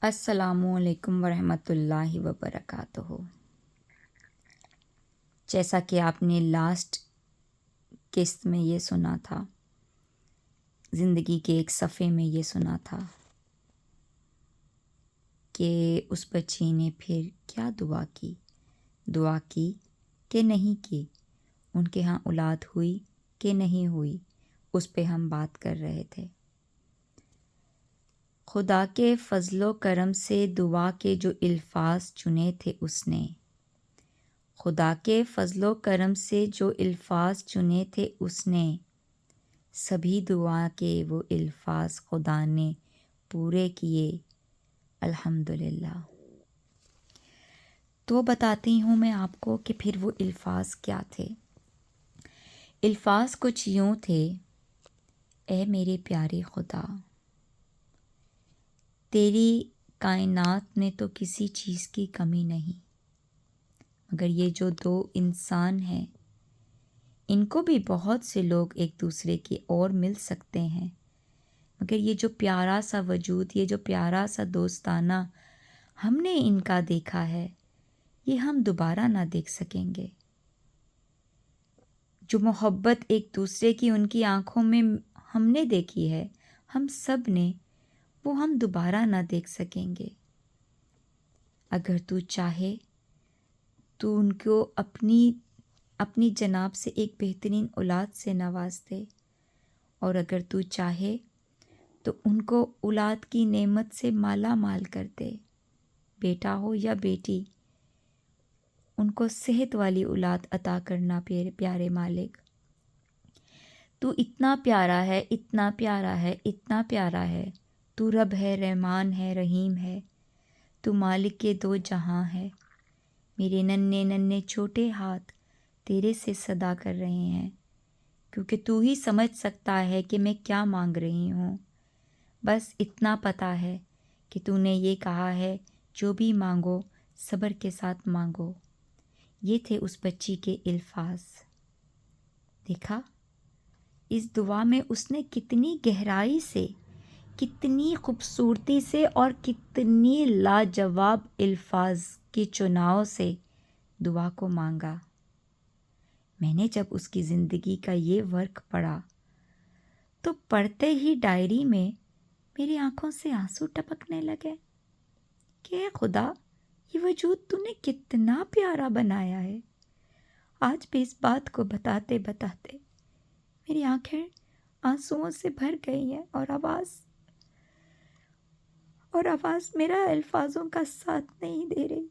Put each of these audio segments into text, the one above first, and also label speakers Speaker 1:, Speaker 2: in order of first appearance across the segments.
Speaker 1: السلام علیکم ورحمۃ اللہ وبرکاتہ۔ جیسا کہ آپ نے لاسٹ قسط میں یہ سنا تھا، زندگی کے ایک صفحے میں یہ سنا تھا کہ اس بچی نے پھر کیا دعا کی کہ نہیں کی، ان کے ہاں اولاد ہوئی کہ نہیں ہوئی، اس پہ ہم بات کر رہے تھے۔ خدا کے فضل و کرم سے دعا کے جو الفاظ چنے تھے خدا کے فضل و کرم سے جو الفاظ چنے تھے اس نے سبھی دعا کے وہ الفاظ خدا نے پورے کیے، الحمدللہ۔ تو بتاتی ہوں میں آپ کو کہ پھر وہ الفاظ کیا تھے۔ الفاظ کچھ یوں تھے: اے میرے پیارے خدا، تیری کائنات میں تو کسی چیز کی کمی نہیں، مگر یہ جو دو انسان ہیں ان کو بھی بہت سے لوگ ایک دوسرے کے اور مل سکتے ہیں، مگر یہ جو پیارا سا وجود، یہ جو پیارا سا دوستانہ ہم نے ان کا دیکھا ہے، یہ ہم دوبارہ نہ دیکھ سکیں گے۔ جو محبت ایک دوسرے کی ان کی آنکھوں میں ہم نے دیکھی ہے، ہم سب نے، وہ ہم دوبارہ نہ دیکھ سکیں گے۔ اگر تو چاہے تو ان کو اپنی جناب سے ایک بہترین اولاد سے نواز دے، اور اگر تو چاہے تو ان کو اولاد کی نعمت سے مالا مال کر دے، بیٹا ہو یا بیٹی، ان کو صحت والی اولاد عطا کرنا پیارے مالک۔ تو اتنا پیارا ہے، اتنا پیارا ہے، اتنا پیارا ہے۔ تو رب ہے، رحمان ہے، رحیم ہے، تو مالک کے دو جہاں ہے۔ میرے ننھے ننھے چھوٹے ہاتھ تیرے سے صدا کر رہے ہیں، کیونکہ تو ہی سمجھ سکتا ہے کہ میں کیا مانگ رہی ہوں۔ بس اتنا پتہ ہے کہ تو نے یہ کہا ہے، جو بھی مانگو صبر کے ساتھ مانگو۔ یہ تھے اس بچی کے الفاظ۔ دیکھا اس دعا میں اس نے کتنی گہرائی سے، کتنی خوبصورتی سے اور کتنی لاجواب الفاظ کی چناؤ سے دعا کو مانگا۔ میں نے جب اس کی زندگی کا یہ ورق پڑھا تو پڑھتے ہی ڈائری میں میری آنکھوں سے آنسو ٹپکنے لگے کہ اے خدا، یہ وجود تو نے کتنا پیارا بنایا ہے۔ آج بھی اس بات کو بتاتے بتاتے میری آنکھیں آنسوؤں سے بھر گئی ہیں، اور آواز میرا الفاظوں کا ساتھ نہیں دے رہی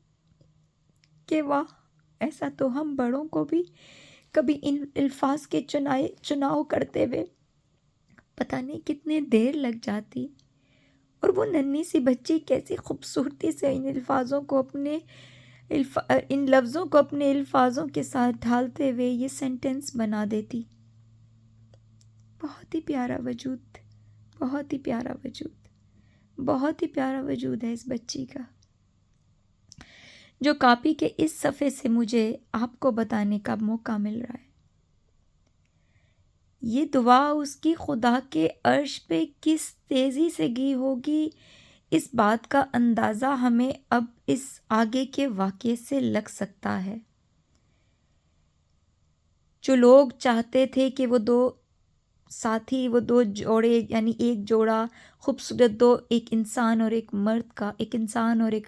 Speaker 1: کہ واہ، ایسا تو ہم بڑوں کو بھی کبھی ان الفاظ کے چناؤ کرتے ہوئے پتہ نہیں کتنے دیر لگ جاتی، اور وہ ننھی سی بچی کیسی خوبصورتی سے ان لفظوں کو اپنے الفاظوں کے ساتھ ڈھالتے ہوئے یہ سینٹنس بنا دیتی۔ بہت ہی پیارا وجود، بہت ہی پیارا وجود، بہت ہی پیارا وجود ہے اس بچی کا، جو کاپی کے اس صفحے سے مجھے آپ کو بتانے کا موقع مل رہا ہے۔ یہ دعا اس کی خدا کے عرش پہ کس تیزی سے گئی ہوگی، اس بات کا اندازہ ہمیں اب اس آگے کے واقعے سے لگ سکتا ہے۔ جو لوگ چاہتے تھے کہ وہ دو ساتھی، وہ دو جوڑے، یعنی ایک جوڑا خوبصورت، دو، ایک انسان اور ایک مرد کا، ایک انسان اور ایک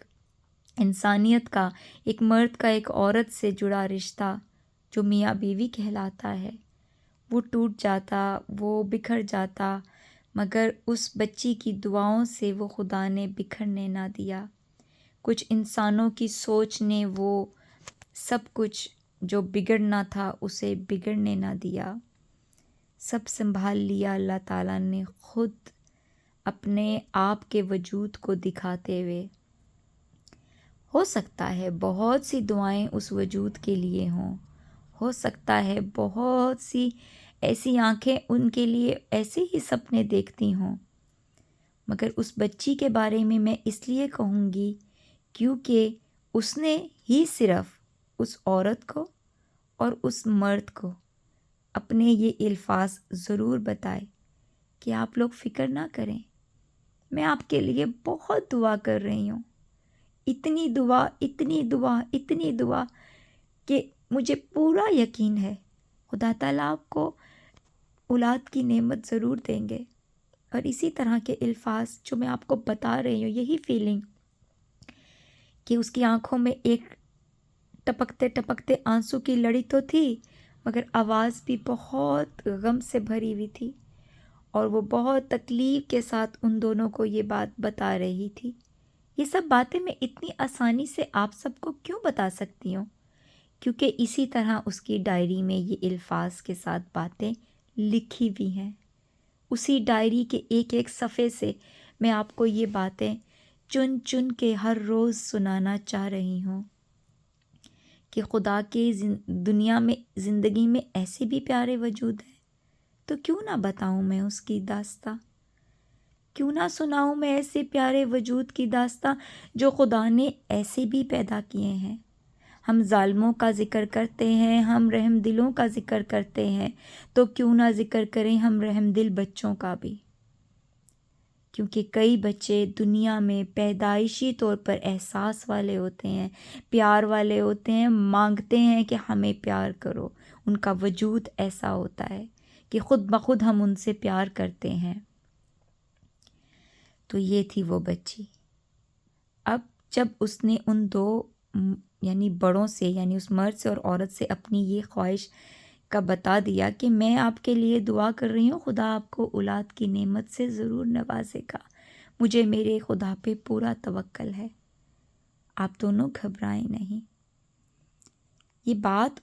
Speaker 1: انسانیت کا، ایک مرد کا ایک عورت سے جڑا رشتہ جو میاں بیوی کہلاتا ہے، وہ ٹوٹ جاتا، وہ بکھر جاتا، مگر اس بچی کی دعاؤں سے وہ خدا نے بکھرنے نہ دیا۔ کچھ انسانوں کی سوچ نے وہ سب کچھ جو بگڑنا تھا اسے بگڑنے نہ دیا، سب سنبھال لیا اللہ تعالیٰ نے خود اپنے آپ کے وجود کو دکھاتے ہوئے۔ ہو سکتا ہے بہت سی دعائیں اس وجود کے لیے ہوں، ہو سکتا ہے بہت سی ایسی آنکھیں ان کے لیے ایسے ہی سپنے دیکھتی ہوں، مگر اس بچی کے بارے میں اس لیے کہوں گی کیونکہ اس نے ہی صرف اس عورت کو اور اس مرد کو اپنے یہ الفاظ ضرور بتائے کہ آپ لوگ فکر نہ کریں، میں آپ کے لیے بہت دعا کر رہی ہوں، اتنی دعا اتنی دعا اتنی دعا کہ مجھے پورا یقین ہے خدا تعالیٰ آپ کو اولاد کی نعمت ضرور دیں گے۔ اور اسی طرح کے الفاظ جو میں آپ کو بتا رہی ہوں، یہی فیلنگ کہ اس کی آنکھوں میں ایک ٹپکتے ٹپکتے آنسو کی لڑی تو تھی، مگر آواز بھی بہت غم سے بھری ہوئی تھی، اور وہ بہت تکلیف کے ساتھ ان دونوں کو یہ بات بتا رہی تھی۔ یہ سب باتیں میں اتنی آسانی سے آپ سب کو کیوں بتا سکتی ہوں؟ کیونکہ اسی طرح اس کی ڈائری میں یہ الفاظ کے ساتھ باتیں لکھی ہوئی ہیں۔ اسی ڈائری کے ایک ایک صفحے سے میں آپ کو یہ باتیں چن چن کے ہر روز سنانا چاہ رہی ہوں کہ خدا کے دنیا میں زندگی میں ایسے بھی پیارے وجود ہیں، تو کیوں نہ بتاؤں میں اس کی داستاں، کیوں نہ سناؤں میں ایسے پیارے وجود کی داستاں جو خدا نے ایسے بھی پیدا کیے ہیں۔ ہم ظالموں کا ذکر کرتے ہیں، ہم رحم دلوں کا ذکر کرتے ہیں، تو کیوں نہ ذکر کریں ہم رحم دل بچوں کا بھی، کیونکہ کئی بچے دنیا میں پیدائشی طور پر احساس والے ہوتے ہیں، پیار والے ہوتے ہیں، مانگتے ہیں کہ ہمیں پیار کرو۔ ان کا وجود ایسا ہوتا ہے کہ خود بخود ہم ان سے پیار کرتے ہیں۔ تو یہ تھی وہ بچی۔ اب جب اس نے ان دو یعنی بڑوں سے، یعنی اس مرد سے اور عورت سے اپنی یہ خواہش کا بتا دیا کہ میں آپ کے لیے دعا کر رہی ہوں، خدا آپ کو اولاد کی نعمت سے ضرور نوازے گا، مجھے میرے خدا پہ پورا توکل ہے، آپ دونوں گھبرائیں نہیں۔ یہ بات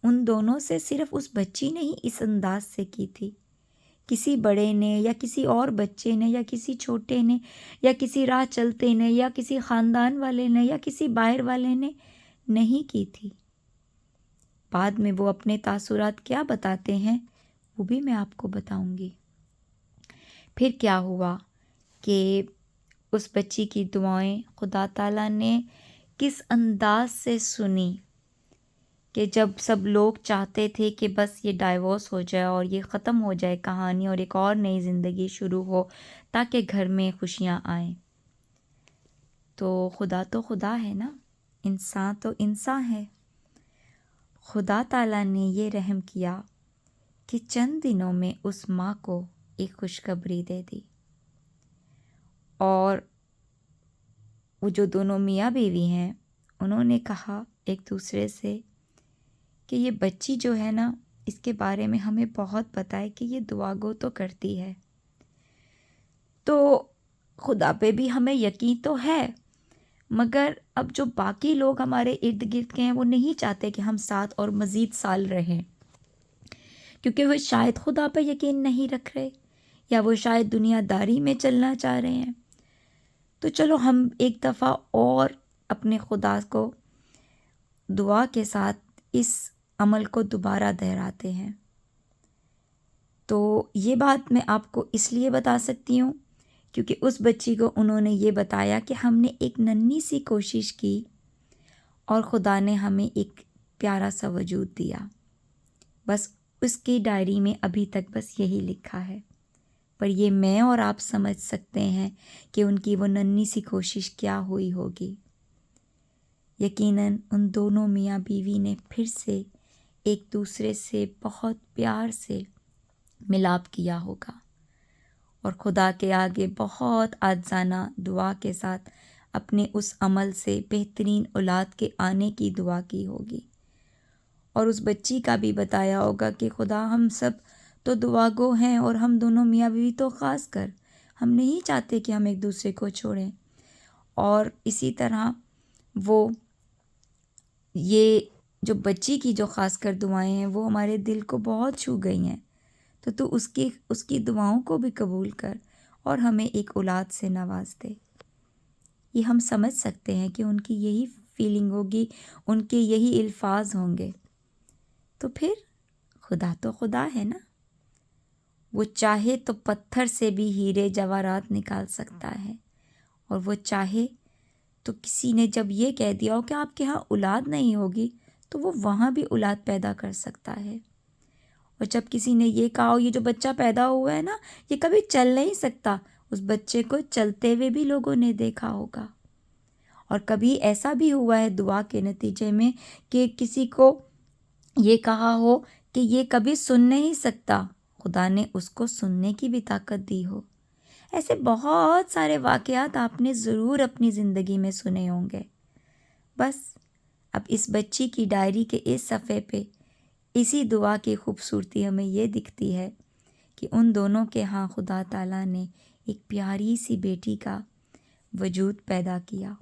Speaker 1: ان دونوں سے صرف اس بچی نے ہی اس انداز سے کی تھی، کسی بڑے نے یا کسی اور بچے نے یا کسی چھوٹے نے یا کسی راہ چلتے نے یا کسی خاندان والے نے یا کسی باہر والے نے نہیں کی تھی۔ بعد میں وہ اپنے تاثرات کیا بتاتے ہیں وہ بھی میں آپ کو بتاؤں گی۔ پھر کیا ہوا کہ اس بچی کی دعائیں خدا تعالیٰ نے کس انداز سے سنی کہ جب سب لوگ چاہتے تھے کہ بس یہ ڈائیورس ہو جائے اور یہ ختم ہو جائے کہانی اور ایک اور نئی زندگی شروع ہو تاکہ گھر میں خوشیاں آئیں، تو خدا ہے نا، انسان تو انسان ہے۔ خدا تعالیٰ نے یہ رحم کیا کہ چند دنوں میں اس ماں کو ایک خوشخبری دے دی، اور وہ جو دونوں میاں بیوی ہیں انہوں نے کہا ایک دوسرے سے کہ یہ بچی جو ہے نا، اس کے بارے میں ہمیں بہت پتہ ہے کہ یہ دعا گو تو کرتی ہے، تو خدا پہ بھی ہمیں یقین تو ہے، مگر اب جو باقی لوگ ہمارے ارد گرد کے ہیں وہ نہیں چاہتے کہ ہم ساتھ اور مزید سال رہیں، کیونکہ وہ شاید خدا پہ یقین نہیں رکھ رہے یا وہ شاید دنیا داری میں چلنا چاہ رہے ہیں، تو چلو ہم ایک دفعہ اور اپنے خدا کو دعا کے ساتھ اس عمل کو دوبارہ دہراتے ہیں۔ تو یہ بات میں آپ کو اس لیے بتا سکتی ہوں کیونکہ اس بچی کو انہوں نے یہ بتایا کہ ہم نے ایک ننھی سی کوشش کی اور خدا نے ہمیں ایک پیارا سا وجود دیا، بس اس کی ڈائری میں ابھی تک بس یہی لکھا ہے، پر یہ میں اور آپ سمجھ سکتے ہیں کہ ان کی وہ ننھی سی کوشش کیا ہوئی ہوگی۔ یقیناً ان دونوں میاں بیوی نے پھر سے ایک دوسرے سے بہت پیار سے ملاپ کیا ہوگا اور خدا کے آگے بہت عاجزانہ دعا کے ساتھ اپنے اس عمل سے بہترین اولاد کے آنے کی دعا کی ہوگی، اور اس بچی کا بھی بتایا ہوگا کہ خدا ہم سب تو دعا گو ہیں، اور ہم دونوں میاں بیوی تو خاص کر ہم نہیں چاہتے کہ ہم ایک دوسرے کو چھوڑیں، اور اسی طرح وہ یہ جو بچی کی جو خاص کر دعائیں ہیں وہ ہمارے دل کو بہت چھو گئی ہیں، تو اس کی دعاؤں کو بھی قبول کر اور ہمیں ایک اولاد سے نواز دے۔ یہ ہم سمجھ سکتے ہیں کہ ان کی یہی فیلنگ ہوگی، ان کے یہی الفاظ ہوں گے۔ تو پھر خدا تو خدا ہے نا، وہ چاہے تو پتھر سے بھی ہیرے جواہرات نکال سکتا ہے، اور وہ چاہے تو کسی نے جب یہ کہہ دیا ہو کہ آپ کے ہاں اولاد نہیں ہوگی تو وہ وہاں بھی اولاد پیدا کر سکتا ہے، اور جب کسی نے یہ کہا ہو یہ جو بچہ پیدا ہوا ہے نا یہ کبھی چل نہیں سکتا، اس بچے کو چلتے ہوئے بھی لوگوں نے دیکھا ہوگا، اور کبھی ایسا بھی ہوا ہے دعا کے نتیجے میں کہ کسی کو یہ کہا ہو کہ یہ کبھی سن نہیں سکتا، خدا نے اس کو سننے کی بھی طاقت دی ہو۔ ایسے بہت سارے واقعات آپ نے ضرور اپنی زندگی میں سنے ہوں گے۔ بس اب اس بچی کی ڈائری کے اس صفحے پہ اسی دعا کی خوبصورتی ہمیں یہ دکھتی ہے کہ ان دونوں کے ہاں خدا تعالیٰ نے ایک پیاری سی بیٹی کا وجود پیدا کیا،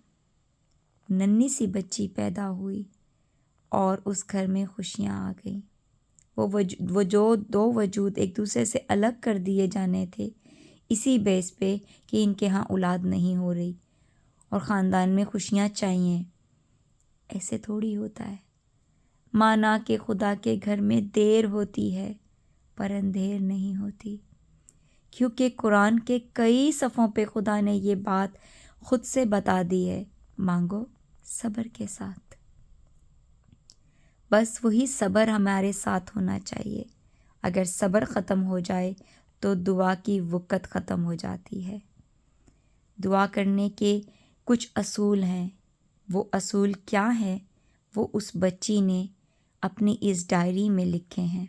Speaker 1: ننھی سی بچی پیدا ہوئی اور اس گھر میں خوشیاں آ گئیں۔ وہ جو دو وجود ایک دوسرے سے الگ کر دیے جانے تھے اسی بیس پہ کہ ان کے ہاں اولاد نہیں ہو رہی اور خاندان میں خوشیاں چاہیے، ایسے تھوڑی ہوتا ہے۔ مانا کہ خدا کے گھر میں دیر ہوتی ہے پر اندھیر نہیں ہوتی، کیونکہ قرآن کے کئی صفحوں پہ خدا نے یہ بات خود سے بتا دی ہے، مانگو صبر کے ساتھ۔ بس وہی صبر ہمارے ساتھ ہونا چاہیے۔ اگر صبر ختم ہو جائے تو دعا کی وقت ختم ہو جاتی ہے۔ دعا کرنے کے کچھ اصول ہیں، وہ اصول کیا ہیں وہ اس بچی نے اپنی اس ڈائری میں لکھے ہیں،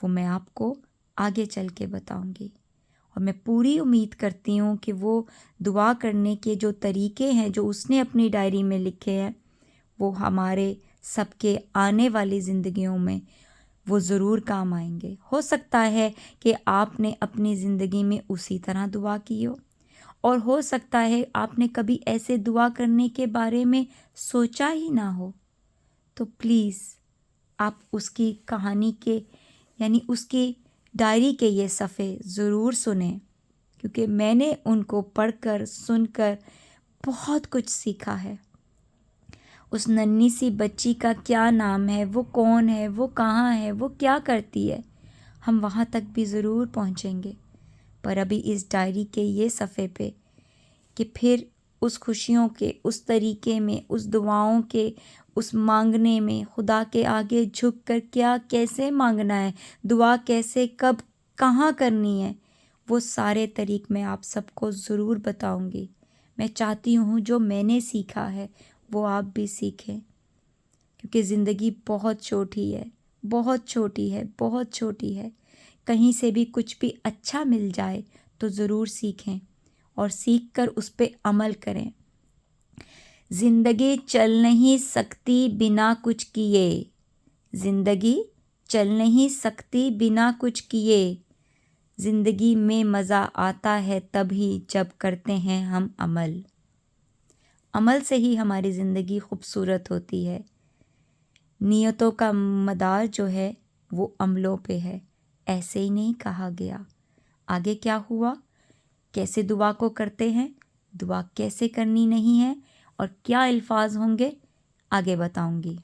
Speaker 1: وہ میں آپ کو آگے چل کے بتاؤں گی، اور میں پوری امید کرتی ہوں کہ وہ دعا کرنے کے جو طریقے ہیں جو اس نے اپنی ڈائری میں لکھے ہیں وہ ہمارے سب کے آنے والی زندگیوں میں وہ ضرور کام آئیں گے۔ ہو سکتا ہے کہ آپ نے اپنی زندگی میں اسی طرح دعا کی ہو، اور ہو سکتا ہے آپ نے کبھی ایسے دعا کرنے کے بارے میں سوچا ہی نہ ہو۔ تو پلیز آپ اس کی کہانی کے یعنی اس کی ڈائری کے یہ صفحے ضرور سنیں، کیونکہ میں نے ان کو پڑھ کر سن کر بہت کچھ سیکھا ہے۔ اس ننھی سی بچی کا کیا نام ہے، وہ کون ہے، وہ کہاں ہے، وہ کیا کرتی ہے، ہم وہاں تک بھی ضرور پہنچیں گے۔ پر ابھی اس ڈائری کے یہ صفحے پہ کہ پھر اس خوشیوں کے اس طریقے میں، اس دعاؤں کے اس مانگنے میں، خدا کے آگے جھک کر کیا کیسے مانگنا ہے، دعا کیسے کب کہاں کرنی ہے، وہ سارے طریق میں آپ سب کو ضرور بتاؤں گی۔ میں چاہتی ہوں جو میں نے سیکھا ہے وہ آپ بھی سیکھیں، کیونکہ زندگی بہت چھوٹی ہے، بہت چھوٹی ہے، بہت چھوٹی ہے۔ کہیں سے بھی کچھ بھی اچھا مل جائے تو ضرور سیکھیں اور سیکھ کر اس پہ عمل کریں۔ زندگی چل نہیں سکتی بنا کچھ کیے، زندگی چل نہیں سکتی بنا کچھ کیے، زندگی میں مزہ آتا ہے تبھی جب کرتے ہیں ہم عمل۔ عمل سے ہی ہماری زندگی خوبصورت ہوتی ہے۔ نیتوں کا مدار جو ہے وہ عملوں پہ ہے، ایسے ہی نہیں کہا گیا۔ آگے کیا ہوا، کیسے دعا کو کرتے ہیں، دعا کیسے کرنی نہیں ہے، اور کیا الفاظ ہوں گے، آگے بتاؤں گی۔